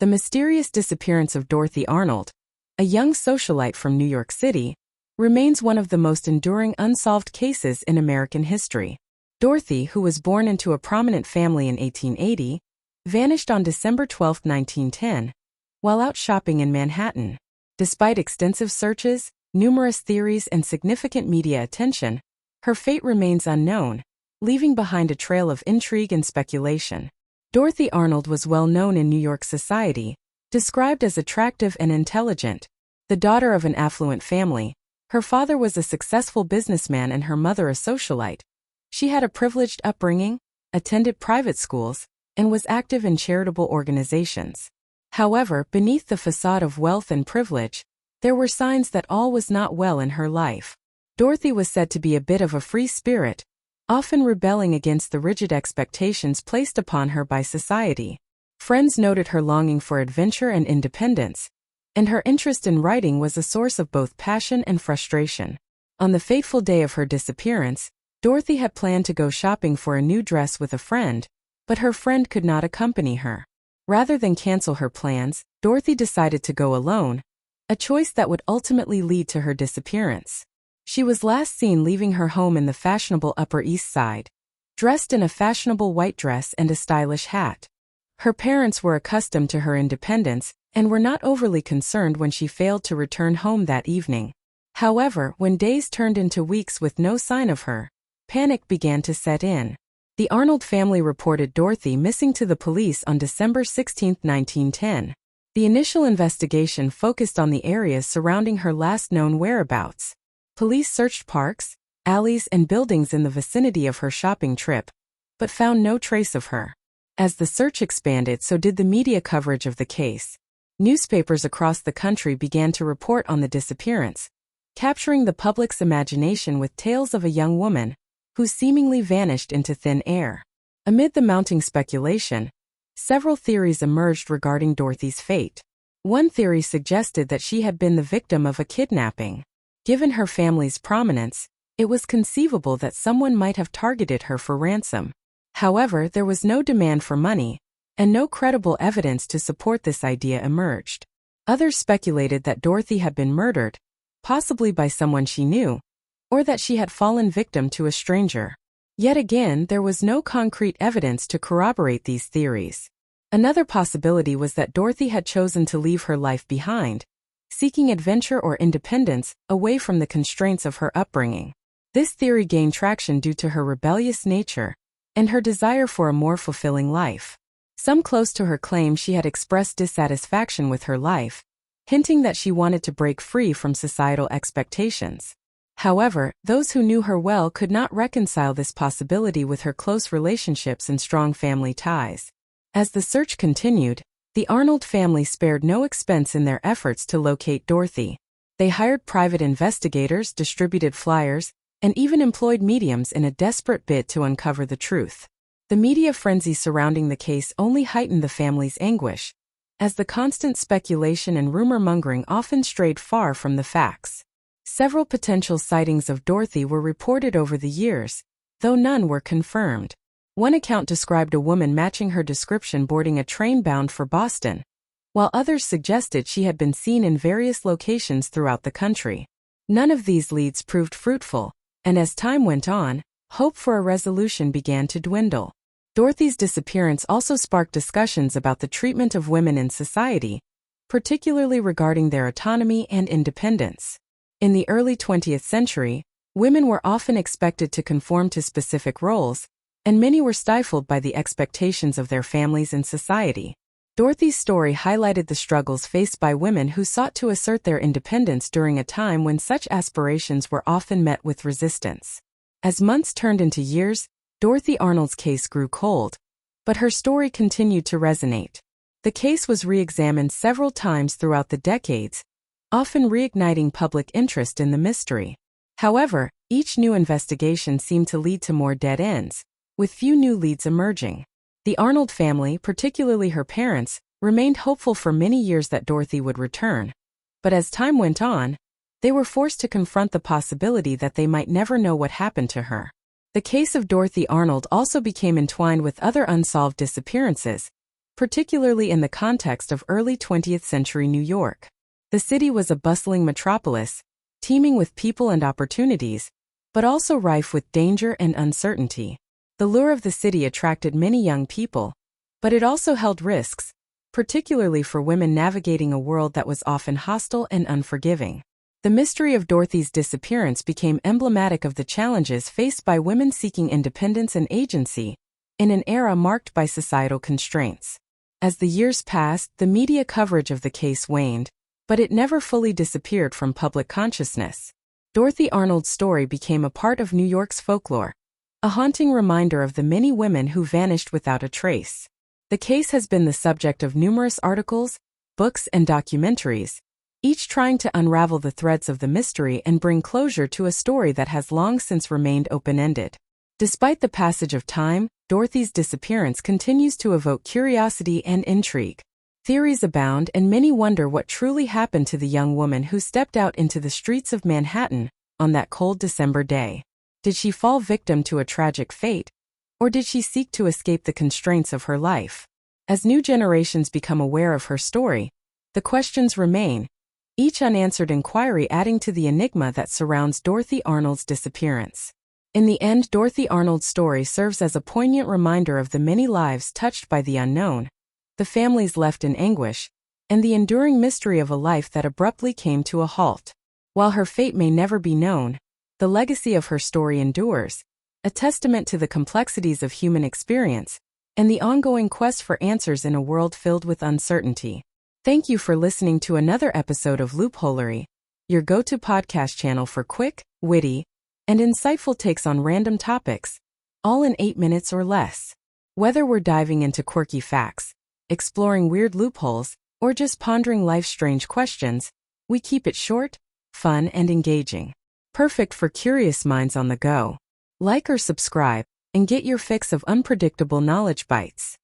The mysterious disappearance of Dorothy Arnold, a young socialite from New York City, remains one of the most enduring unsolved cases in American history. Dorothy, who was born into a prominent family in 1880, vanished on December 12, 1910, while out shopping in Manhattan. Despite extensive searches, numerous theories, and significant media attention, her fate remains unknown, leaving behind a trail of intrigue and speculation. Dorothy Arnold was well known in New York society, described as attractive and intelligent. The daughter of an affluent family, her father was a successful businessman and her mother a socialite. She had a privileged upbringing, attended private schools, and was active in charitable organizations. However, beneath the facade of wealth and privilege, there were signs that all was not well in her life. Dorothy was said to be a bit of a free spirit, often rebelling against the rigid expectations placed upon her by society. Friends noted her longing for adventure and independence, and her interest in writing was a source of both passion and frustration. On the fateful day of her disappearance, Dorothy had planned to go shopping for a new dress with a friend, but her friend could not accompany her. Rather than cancel her plans, Dorothy decided to go alone, a choice that would ultimately lead to her disappearance. She was last seen leaving her home in the fashionable Upper East Side, dressed in a fashionable white dress and a stylish hat. Her parents were accustomed to her independence and were not overly concerned when she failed to return home that evening. However, when days turned into weeks with no sign of her, panic began to set in. The Arnold family reported Dorothy missing to the police on December 16, 1910. The initial investigation focused on the areas surrounding her last known whereabouts. Police searched parks, alleys, and buildings in the vicinity of her shopping trip, but found no trace of her. As the search expanded, so did the media coverage of the case. Newspapers across the country began to report on the disappearance, capturing the public's imagination with tales of a young woman who seemingly vanished into thin air. Amid the mounting speculation, several theories emerged regarding Dorothy's fate. One theory suggested that she had been the victim of a kidnapping. Given her family's prominence, it was conceivable that someone might have targeted her for ransom. However, there was no demand for money, and no credible evidence to support this idea emerged. Others speculated that Dorothy had been murdered, possibly by someone she knew, or that she had fallen victim to a stranger. Yet again, there was no concrete evidence to corroborate these theories. Another possibility was that Dorothy had chosen to leave her life behind, seeking adventure or independence away from the constraints of her upbringing. This theory gained traction due to her rebellious nature and her desire for a more fulfilling life. Some close to her claimed she had expressed dissatisfaction with her life, hinting that she wanted to break free from societal expectations. However, those who knew her well could not reconcile this possibility with her close relationships and strong family ties. As the search continued, the Arnold family spared no expense in their efforts to locate Dorothy. They hired private investigators, distributed flyers, and even employed mediums in a desperate bid to uncover the truth. The media frenzy surrounding the case only heightened the family's anguish, as the constant speculation and rumor-mongering often strayed far from the facts. Several potential sightings of Dorothy were reported over the years, though none were confirmed. One account described a woman matching her description boarding a train bound for Boston, while others suggested she had been seen in various locations throughout the country. None of these leads proved fruitful, and as time went on, hope for a resolution began to dwindle. Dorothy's disappearance also sparked discussions about the treatment of women in society, particularly regarding their autonomy and independence. In the early 20th century, women were often expected to conform to specific roles, and many were stifled by the expectations of their families and society. Dorothy's story highlighted the struggles faced by women who sought to assert their independence during a time when such aspirations were often met with resistance. As months turned into years, Dorothy Arnold's case grew cold, but her story continued to resonate. The case was re-examined several times throughout the decades, often reigniting public interest in the mystery. However, each new investigation seemed to lead to more dead ends, with few new leads emerging. The Arnold family, particularly her parents, remained hopeful for many years that Dorothy would return. But as time went on, they were forced to confront the possibility that they might never know what happened to her. The case of Dorothy Arnold also became entwined with other unsolved disappearances, particularly in the context of early 20th century New York. The city was a bustling metropolis, teeming with people and opportunities, but also rife with danger and uncertainty. The lure of the city attracted many young people, but it also held risks, particularly for women navigating a world that was often hostile and unforgiving. The mystery of Dorothy's disappearance became emblematic of the challenges faced by women seeking independence and agency in an era marked by societal constraints. As the years passed, the media coverage of the case waned, but it never fully disappeared from public consciousness. Dorothy Arnold's story became a part of New York's folklore, a haunting reminder of the many women who vanished without a trace. The case has been the subject of numerous articles, books, and documentaries, each trying to unravel the threads of the mystery and bring closure to a story that has long since remained open-ended. Despite the passage of time, Dorothy's disappearance continues to evoke curiosity and intrigue. Theories abound, and many wonder what truly happened to the young woman who stepped out into the streets of Manhattan on that cold December day. Did she fall victim to a tragic fate, or did she seek to escape the constraints of her life? As new generations become aware of her story, the questions remain, each unanswered inquiry adding to the enigma that surrounds Dorothy Arnold's disappearance. In the end, Dorothy Arnold's story serves as a poignant reminder of the many lives touched by the unknown, the families left in anguish, and the enduring mystery of a life that abruptly came to a halt. While her fate may never be known, the legacy of her story endures, a testament to the complexities of human experience and the ongoing quest for answers in a world filled with uncertainty. Thank you for listening to another episode of Loopholery, your go-to podcast channel for quick, witty, and insightful takes on random topics, all in 8 minutes or less. Whether we're diving into quirky facts, exploring weird loopholes, or just pondering life's strange questions, we keep it short, fun, and engaging. Perfect for curious minds on the go. Like or subscribe, and get your fix of unpredictable knowledge bites.